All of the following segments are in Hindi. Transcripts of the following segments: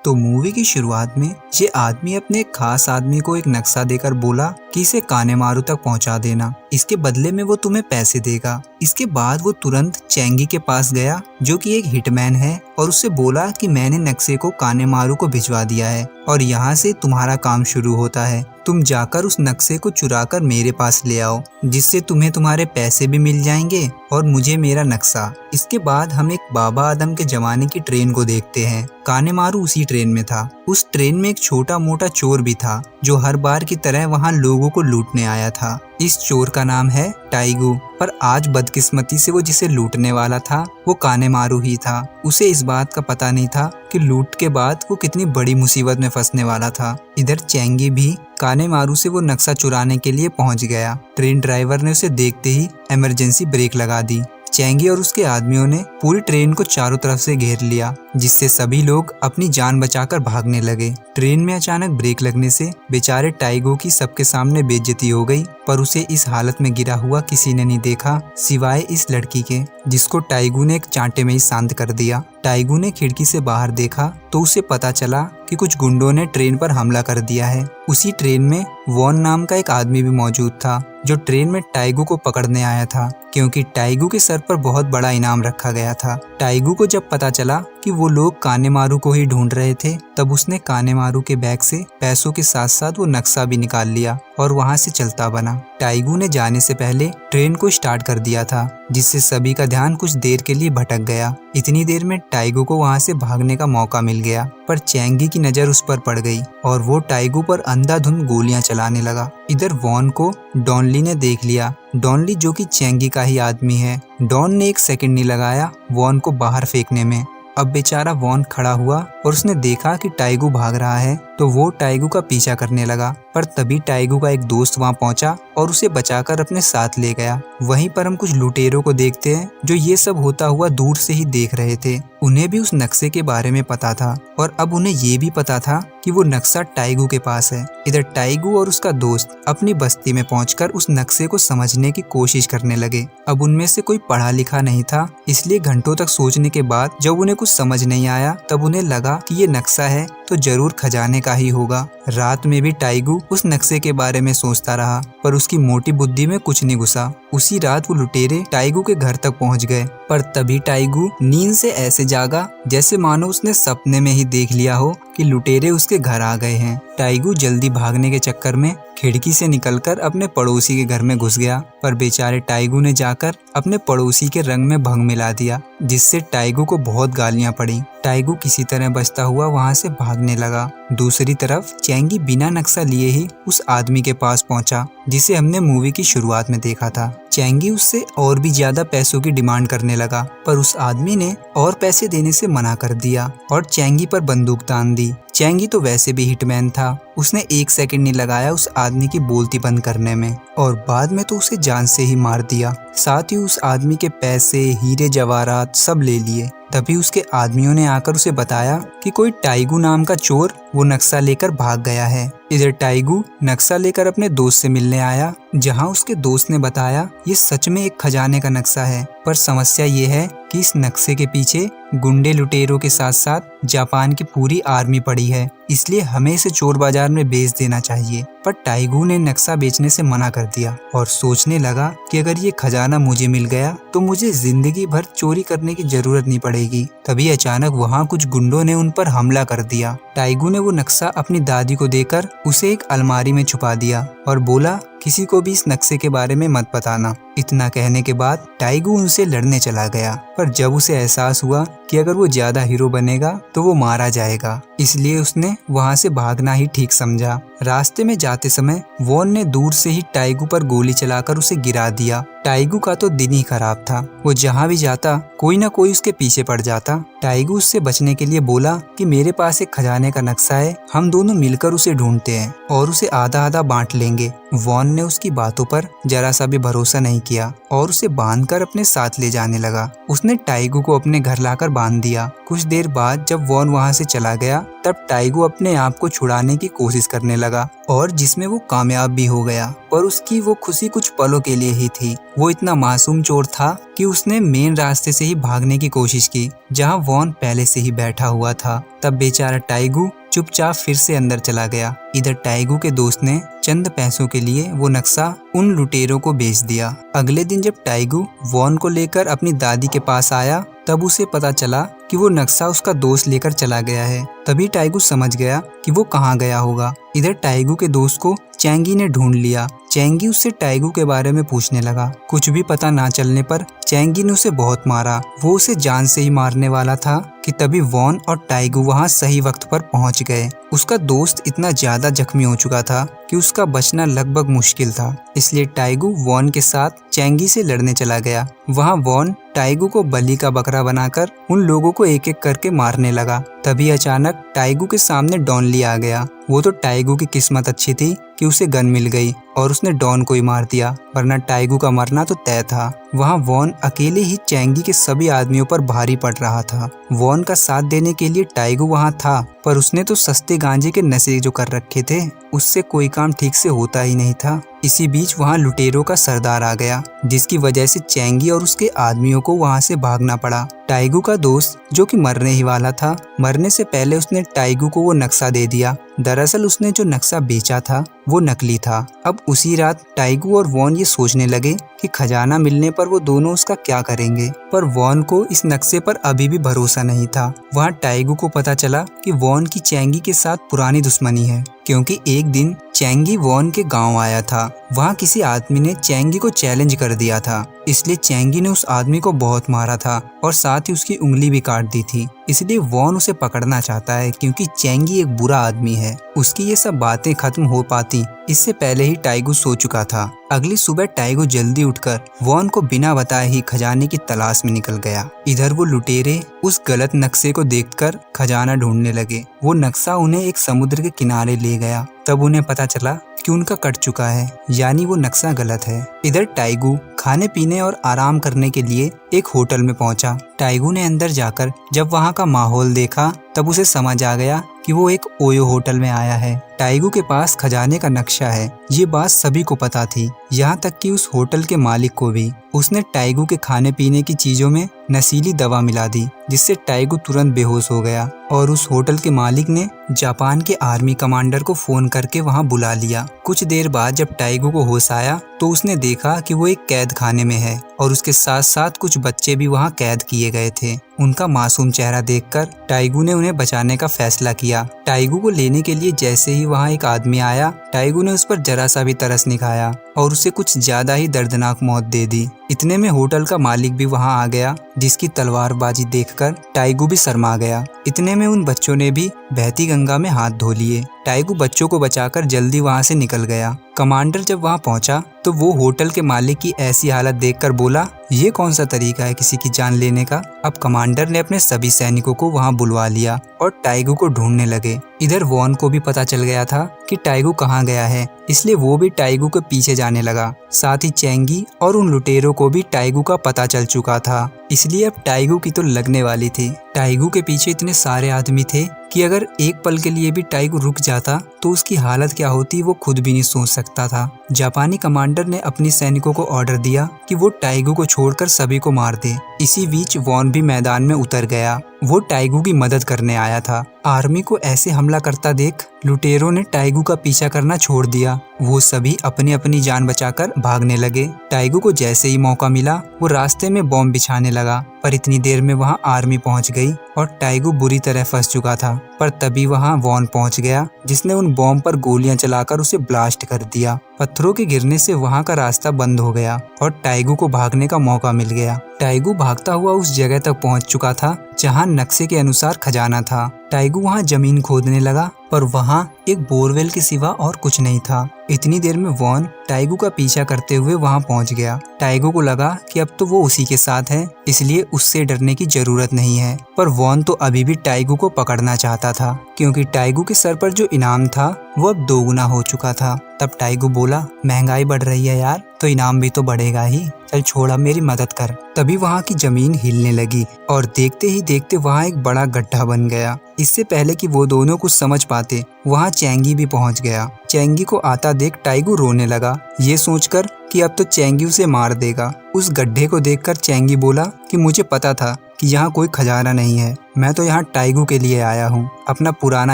तो मूवी की शुरुआत में ये आदमी अपने एक खास आदमी को एक नक्शा देकर बोला कि इसे कानेमारू तक पहुंचा देना, इसके बदले में वो तुम्हें पैसे देगा। इसके बाद वो तुरंत चैंगी के पास गया जो कि एक हिटमैन है और उससे बोला कि मैंने नक्शे को कानेमारू को भिजवा दिया है और यहाँ से तुम्हारा काम शुरू होता है। तुम जाकर उस नक्शे को चुराकर मेरे पास ले आओ, जिससे तुम्हें तुम्हारे पैसे भी मिल जाएंगे और मुझे मेरा नक्शा। इसके बाद हम एक बाबा आदम के जमाने की ट्रेन को देखते हैं। कानेमारू उसी ट्रेन में था। उस ट्रेन में एक छोटा मोटा चोर भी था जो हर बार की तरह वहाँ लोगों को लूटने आया था। इस चोर का नाम है टाइगू, पर आज बदकिस्मती से वो जिसे लूटने वाला था वो कानेमारू ही था। उसे इस बात का पता नहीं था कि लूट के बाद वो कितनी बड़ी मुसीबत में फंसने वाला था। इधर चैंगी भी कानेमारू से वो नक्शा चुराने के लिए पहुंच गया। ट्रेन ड्राइवर ने उसे देखते ही इमरजेंसी ब्रेक लगा दी। चैंगी और उसके आदमियों ने पूरी ट्रेन को चारों तरफ से घेर लिया, जिससे सभी लोग अपनी जान बचाकर भागने लगे। ट्रेन में अचानक ब्रेक लगने से बेचारे टाइगो की सबके सामने बेइज्जती हो गई, पर उसे इस हालत में गिरा हुआ किसी ने नहीं देखा सिवाय इस लड़की के, जिसको टाइगू ने एक चांटे में ही शांत कर दिया। टाइगू ने खिड़की से बाहर देखा तो उसे पता चला कि कुछ गुंडों ने ट्रेन पर हमला कर दिया है। उसी ट्रेन में वॉन नाम का एक आदमी भी मौजूद था जो ट्रेन में टाइगू को पकड़ने आया था, क्योंकि टाइगू के सर पर बहुत बड़ा इनाम रखा गया था। टाइगू को जब पता चला कि वो लोग कानेमारू को ही ढूंढ रहे थे, तब उसने कानेमारू के बैग से पैसों के साथ साथ वो नक्शा भी निकाल लिया और वहाँ से चलता बना। टाइगू ने जाने से पहले ट्रेन को स्टार्ट कर दिया था, जिससे सभी का ध्यान कुछ देर के लिए भटक गया। इतनी देर में टाइगू को वहाँ से भागने का मौका मिल गया, पर चैंगी की नज़र उस पर पड़ गई और वो टाइगू पर अंधाधुंध गोलियां चलाने लगा। इधर वॉन को डॉनली ने देख लिया। डॉनली जो कि चैंगी का ही आदमी है। डॉन ने एक सेकंड नहीं लगाया वॉन को बाहर फेंकने में। अब बेचारा वॉन खड़ा हुआ और उसने देखा कि टाइगू भाग रहा है, तो वो टाइगू का पीछा करने लगा, पर तभी टाइगू का एक दोस्त वहां पहुंचा और उसे बचाकर अपने साथ ले गया। वहीं पर हम कुछ लुटेरों को देखते हैं जो ये सब होता हुआ दूर से ही देख रहे थे। उन्हें भी उस नक्शे के बारे में पता था और अब उन्हें ये भी पता था कि वो नक्शा टाइगू के पास है। इधर टाइगू और उसका दोस्त अपनी बस्ती में पहुंचकर उस नक्शे को समझने की कोशिश करने लगे। अब उनमें से कोई पढ़ा लिखा नहीं था, इसलिए घंटों तक सोचने के बाद जब उन्हें कुछ समझ नहीं आया तब उन्हें लगा कि ये नक्शा है तो जरूर खजाने का ही होगा। रात में भी टाइगू उस नक्शे के बारे में सोचता रहा, पर उसकी मोटी बुद्धि में कुछ नहीं घुसा। उसी रात वो लुटेरे टाइगू के घर तक पहुंच गए, पर तभी टाइगू नींद से ऐसे जागा जैसे मानो उसने सपने में ही देख लिया हो कि लुटेरे उसके घर आ गए हैं। टाइगू जल्दी भागने के चक्कर में खिड़की से निकलकर अपने पड़ोसी के घर में घुस गया, पर बेचारे टाइगू ने जाकर अपने पड़ोसी के रंग में भंग मिला दिया, जिससे टाइगू को बहुत गालियां पड़ी। टाइगू किसी तरह बचता हुआ वहां से भागने लगा। दूसरी तरफ चैंगी बिना नक्शा लिए ही उस आदमी के पास पहुंचा जिसे हमने मूवी की शुरुआत में देखा था। चैंगी उससे और भी ज्यादा पैसों की डिमांड करने लगा, पर उस आदमी ने और पैसे देने से मना कर दिया और चैंगी पर बंदूक तान दी। चैंगी तो वैसे भी हिटमैन था, उसने एक सेकंड नहीं लगाया उस आदमी की बोलती बंद करने में और बाद में तो उसे जान से ही मार दिया। साथ ही उस आदमी के पैसे, हीरे जवाहरात सब ले लिए। तभी उसके आदमियों ने आकर उसे बताया कि कोई टाइगू नाम का चोर वो नक्शा लेकर भाग गया है। इधर टाइगू नक्शा लेकर अपने दोस्त से मिलने आया, जहां उसके दोस्त ने बताया ये सच में एक खजाने का नक्शा है, पर समस्या ये है कि इस नक्शे के पीछे गुंडे लुटेरों के साथ साथ जापान की पूरी आर्मी पड़ी है, इसलिए हमें इसे चोर बाजार में बेच देना चाहिए। पर टाइगू ने नक्शा बेचने से मना कर दिया और सोचने लगा कि अगर ये खजाना मुझे मिल गया तो मुझे जिंदगी भर चोरी करने की जरूरत नहीं पड़ेगी। तभी अचानक वहाँ कुछ गुंडों ने उन पर हमला कर दिया। टाइगू ने वो नक्शा अपनी दादी को देकर उसे एक अलमारी में छुपा दिया और बोला किसी को भी इस नक्शे के बारे में मत बताना। इतना कहने के बाद टाइगू उनसे लड़ने चला गया, पर जब उसे एहसास हुआ कि अगर वो ज्यादा हीरो बनेगा तो वो मारा जाएगा, इसलिए उसने वहां से भागना ही ठीक समझा। रास्ते में जाते समय वॉन ने दूर से ही टाइगू पर गोली चलाकर उसे गिरा दिया। टाइगू का तो दिन ही खराब था, वो जहाँ भी जाता कोई ना कोई उसके पीछे पड़ जाता। टाइगू उससे बचने के लिए बोला कि मेरे पास एक खजाने का नक्शा है, हम दोनों मिलकर उसे ढूंढते हैं और उसे आधा आधा बांट लेंगे। वॉन ने उसकी बातों पर जरा सा भी भरोसा नहीं किया और उसे बांधकर अपने साथ ले जाने लगा। उसने टाइगू को अपने घर लाकर बांध दिया। कुछ देर बाद जब वॉन वहाँ से चला गया तब टाइगू अपने आप को छुड़ाने की कोशिश करने लगा और जिसमें वो कामयाब भी हो गया। पर उसकी वो खुशी कुछ पलों के लिए ही थी। वो इतना मासूम चोर था कि उसने मेन रास्ते से ही भागने की कोशिश की जहाँ वॉन पहले से ही बैठा हुआ था। तब बेचारा टाइगू चुपचाप फिर से अंदर चला गया। इधर टाइगू के दोस्त ने चंद पैसों के लिए वो नक्शा उन लुटेरों को बेच दिया। अगले दिन जब टाइगू वॉन को लेकर अपनी दादी के पास आया तब उसे पता चला कि वो नक्शा उसका दोस्त लेकर चला गया है। तभी टाइगू समझ गया कि वो कहाँ गया होगा। इधर टाइगू के दोस्त को चैंगी ने ढूंढ लिया। चैंगी उससे टाइगू के बारे में पूछने लगा। कुछ भी पता ना चलने पर चैंगी ने उसे बहुत मारा। वो उसे जान से ही मारने वाला था कि तभी वॉन और टाइगू वहाँ सही वक्त पर पहुँच गए। उसका दोस्त इतना ज्यादा जख्मी हो चुका था कि उसका बचना लगभग मुश्किल था। इसलिए टाइगू वॉन के साथ चैंगी से लड़ने चला गया। वहाँ वॉन टाइगू को बलि का बकरा बनाकर उन लोगों को एक एक करके मारने लगा। तभी अचानक टाइगू के सामने डॉनली आ गया। वो तो टाइगू की किस्मत अच्छी थी कि उसे गन मिल गई और उसने डॉन को ही मार दिया, वरना टाइगू का मरना तो तय था। वहाँ वॉन अकेले ही चैंगी के सभी आदमियों पर भारी पड़ रहा था। वॉन का साथ देने के लिए टाइगू वहाँ था, पर उसने तो सस्ते गांजे के नशे जो कर रखे थे उससे कोई काम ठीक से होता ही नहीं था। इसी बीच वहाँ लुटेरों का सरदार आ गया, जिसकी वजह से चैंगी और उसके आदमियों को वहाँ से भागना पड़ा। टाइगू का दोस्त जो कि मरने ही वाला था, मरने से पहले उसने टाइगू को वो नक्शा दे दिया। दरअसल उसने जो नक्शा बेचा था वो नकली था। अब उसी रात टाइगू और वॉन ये सोचने लगे कि खजाना मिलने पर वो दोनों उसका क्या करेंगे। पर वॉन को इस नक्शे पर अभी भी भरोसा नहीं था। वहाँ टाइगू को पता चला कि वॉन की चैंगी के साथ पुरानी दुश्मनी है, क्योंकि एक दिन चैंगी वॉन के गांव आया था। वहाँ किसी आदमी ने चैंगी को चैलेंज कर दिया था, इसलिए चैंगी ने उस आदमी को बहुत मारा था और साथ ही उसकी उंगली भी काट दी थी। इसलिए वॉन उसे पकड़ना चाहता है, क्योंकि चैंगी एक बुरा आदमी है। उसकी ये सब बातें खत्म हो पाती इससे पहले ही टाइगू सो चुका था। अगली सुबह टाइगू जल्दी उठकर वॉन को बिना बताए ही खजाने की तलाश में निकल गया। इधर वो लुटेरे उस गलत नक्शे को देखकर खजाना ढूंढने लगे। वो नक्शा उन्हें एक समुद्र के किनारे ले गया। तब उन्हें पता चला कि उनका कट चुका है, यानी वो नक्शा गलत है। इधर टाइगू खाने पीने और आराम करने के लिए एक होटल में पहुंचा। टाइगू ने अंदर जाकर जब वहां का माहौल देखा तब उसे समझ आ गया कि वो एक ओयो होटल में आया है। टाइगू के पास खजाने का नक्शा है, ये बात सभी को पता थी, यहाँ तक कि उस होटल के मालिक को भी। उसने टाइगू के खाने पीने की चीजों में नशीली दवा मिला दी, जिससे टाइगू तुरंत बेहोश हो गया और उस होटल के मालिक ने जापान के आर्मी कमांडर को फोन करके वहां बुला लिया। कुछ देर बाद जब टाइगू को होश आया तो उसने देखा कि वो एक कैद खाने में है और उसके साथ साथ कुछ बच्चे भी वहां कैद किए गए थे। उनका मासूम चेहरा देखकर टाइगू ने उन्हें बचाने का फैसला किया। टाइगू को लेने के लिए जैसे ही वहां एक आदमी आया, टाइगू ने उस पर जरा सा भी तरस नहीं खाया और उसे कुछ ज्यादा ही दर्दनाक मौत दे दी। इतने में होटल का मालिक भी वहां आ गया, जिसकी तलवारबाजी देखकर टाइगू भी शर्मा गया। इतने में उन बच्चों ने भी बहती गंगा में हाथ धो लिए। टाइगू बच्चों को बचाकर जल्दी वहां से निकल गया। कमांडर जब वहां पहुंचा तो वो होटल के मालिक की ऐसी हालत देखकर बोला, ये कौन सा तरीका है किसी की जान लेने का। अब कमांडर ने अपने सभी सैनिकों को वहां बुलवा लिया और टाइगू को ढूंढने लगे। इधर वॉन को भी पता चल गया था कि टाइगू कहाँ गया है, इसलिए वो भी टाइगू के पीछे जाने लगा। साथ ही चैंगी और उन लुटेरों को भी टाइगू का पता चल चुका था, इसलिए अब टाइगू की तो लगने वाली थी। टाइगू के पीछे इतने सारे आदमी थे कि अगर एक पल के लिए भी टाइगू रुक जाता तो उसकी हालत क्या होती वो खुद भी नहीं सोच सकता था। जापानी कमांडर ने अपनी सैनिकों को ऑर्डर दिया कि वो टाइगू को छोड़कर सभी को मार दे। इसी बीच वॉन भी मैदान में उतर गया। वो टाइगू की मदद करने आया था। आर्मी को ऐसे हमला करता देख लुटेरों ने टाइगू का पीछा करना छोड़ दिया। वो सभी अपनी अपनी जान बचाकर भागने लगे। टाइगू को जैसे ही मौका मिला वो रास्ते में बॉम्ब बिछाने लगा, पर इतनी देर में वहाँ आर्मी पहुँच गई और टाइगू बुरी तरह फंस चुका था। पर तभी वहाँ वॉन पहुँच गया, जिसने उन बॉम्ब पर गोलियां चलाकर उसे ब्लास्ट कर दिया। पत्थरों के गिरने से वहाँ का रास्ता बंद हो गया और टाइगू को भागने का मौका मिल गया। टाइगू भागता हुआ उस जगह तक पहुँच चुका था जहाँ नक्शे के अनुसार खजाना था। टाइगू वहाँ जमीन खोदने लगा, पर वहाँ एक बोरवेल के सिवा और कुछ नहीं था। इतनी देर में वॉन टाइगू का पीछा करते हुए वहां पहुंच गया। टाइगू को लगा कि अब तो वो उसी के साथ है, इसलिए उससे डरने की जरूरत नहीं है। पर वॉन तो अभी भी टाइगू को पकड़ना चाहता था, क्योंकि टाइगू के सर पर जो इनाम था वो अब 2 गुना हो चुका था। तब टाइगू बोला, महंगाई बढ़ रही है यार, तो इनाम भी तो बढ़ेगा ही, चल छोड़ अब मेरी मदद कर। तभी वहाँ की जमीन हिलने लगी और देखते ही देखते वहाँ एक बड़ा गड्ढा बन गया। इससे पहले कि वो दोनों कुछ समझ पाते, वहाँ चैंगी भी पहुँच गया। चैंगी को आता देख टाइगू रोने लगा, ये सोचकर कि अब तो चैंगी उसे मार देगा। उस गड्ढे को देखकर चैंगी बोला कि मुझे पता था कि यहाँ कोई खजाना नहीं है, मैं तो यहाँ टाइगू के लिए आया हूँ, अपना पुराना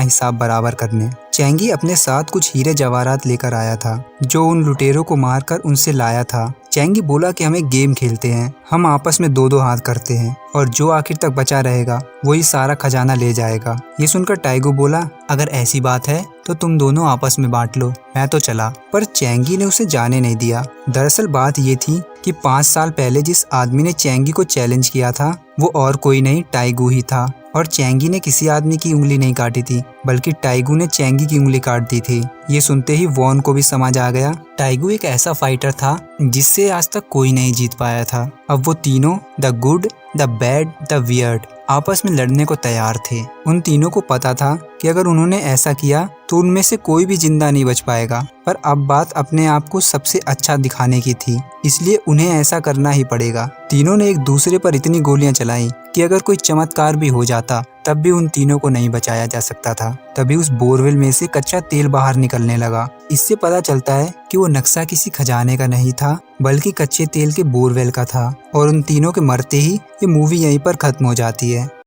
हिसाब बराबर करने। चैंगी अपने साथ कुछ हीरे जवाहरात लेकर आया था, जो उन लुटेरों को मारकर उनसे लाया था। चैंगी बोला कि हमें गेम खेलते हैं, हम आपस में 2-2 हाथ करते हैं और जो आखिर तक बचा रहेगा वही सारा खजाना ले जाएगा। ये सुनकर टाइगू बोला, अगर ऐसी बात है तो तुम दोनों आपस में बांट लो, मैं तो चला। पर चैंगी ने उसे जाने नहीं दिया। दरअसल बात ये थी कि 5 साल पहले जिस आदमी ने चैंगी को चैलेंज किया था वो और कोई नहीं, टाइगू ही था। और चैंगी ने किसी आदमी की उंगली नहीं काटी थी, बल्कि टाइगू ने चैंगी की उंगली काट दी थी। ये सुनते ही वॉन को भी समझ आ गया, टाइगू एक ऐसा फाइटर था जिससे आज तक कोई नहीं जीत पाया था। अब वो तीनों, the good, the bad, the weird, आपस में लड़ने को तैयार थे। उन तीनों को पता था कि अगर उन्होंने ऐसा किया तो उनमें से कोई भी जिंदा नहीं बच पाएगा। पर अब बात अपने आप को सबसे अच्छा दिखाने की थी, इसलिए उन्हें ऐसा करना ही पड़ेगा। तीनों ने एक दूसरे पर इतनी गोलियां चलाई कि अगर कोई चमत्कार भी हो जाता तब भी उन तीनों को नहीं बचाया जा सकता था। तभी उस बोरवेल में से कच्चा तेल बाहर निकलने लगा। इससे पता चलता है कि वो नक्शा किसी खजाने का नहीं था, बल्कि कच्चे तेल के बोरवेल का था। और उन तीनों के मरते ही ये मूवी यहीं पर खत्म हो जाती है।